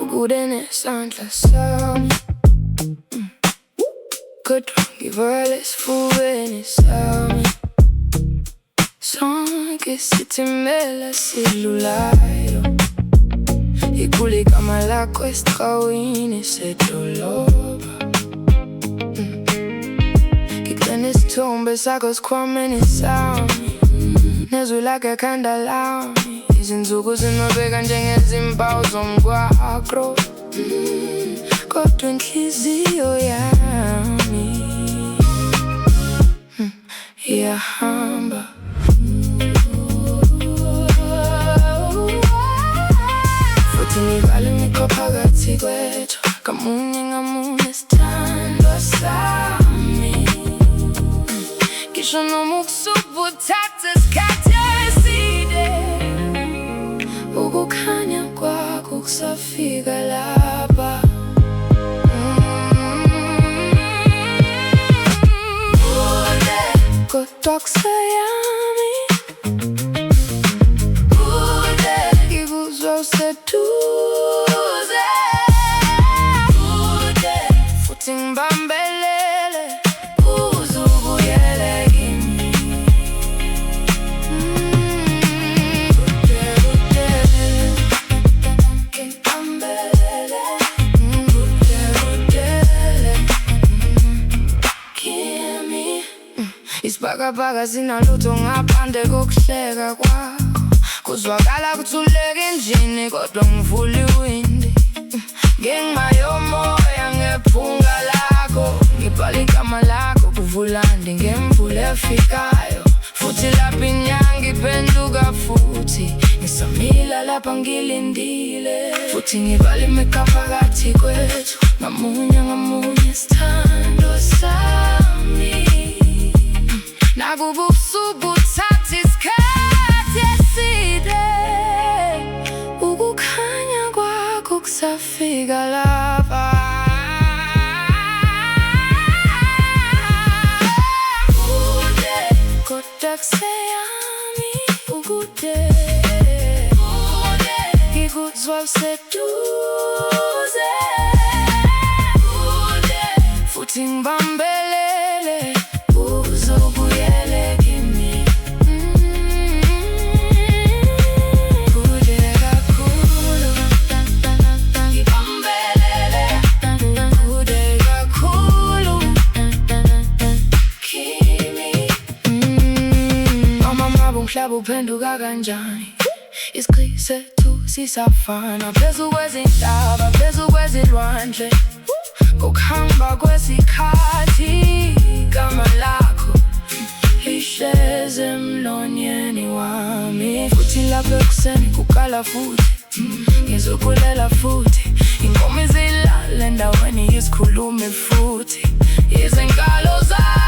Ugudene isandla sami, kodwa ngivale esifubeni sami. Sonke sithimela sidlulayo, ikhula igama lakho esiqawini sedolobha. Ngigcina isithombe sakho sikhwameni sami, nezwi lakho ekhanda lami. Izinsuku zinobeka njengezimpawu zomgwaqo, kodwa inhliziyo yami iyahamba. Futhi ngibala imigqa phakathi kwethu, ngamunye ngamunye sithandwa sami. Ngisho noma ukusuka uthatha isikhathi eside, ukukhanya kwakho kusafika lapha. Kodwa kuseyami, ngikuzwa useduze, futhi ngibambelele uze ubuyele kimi. Ngibambelele kimi. Isibhakabhaka sinalutho ngaphandle kokuhleka kwakho, kuzwakala kuthuleka endlini kodwa ngivula iwindi. Ngenxa yomoya ngephunga lakho, ngibhala igama lakho kuvulandi ngemvula efikayo. Futhi lapha inyanga iphenduka futhi, ngisamila lapha ngilindile. Futhi ngibala imigqa phakathi kwethu, ngamunye ngamunye sithandwa sami. Nakuba ubusuku uthatha isikhathi eside, ukukhanya kwakho kusafika lapha. Kodwa kuseyami, ukude, ngikuzwa useduze, futhi ngibambelele uze ubuyele kimi. Kude kakhulu, ngibambelele, kude kakhulu kimi. Noma ngabe umhlaba uphenduka kanjani, isiqhi sethu sisafana. Phezu kwezintaba, phezu kwezilwandle, ngokuhamba kwesikhathi, igama lakho lihlezi emlonyeni wami. Futhi lapha ekuseni kukala futhi, ngizokulela futhi. Inkomo izilala endaweni yesikhulumi futhi, izinkalo zami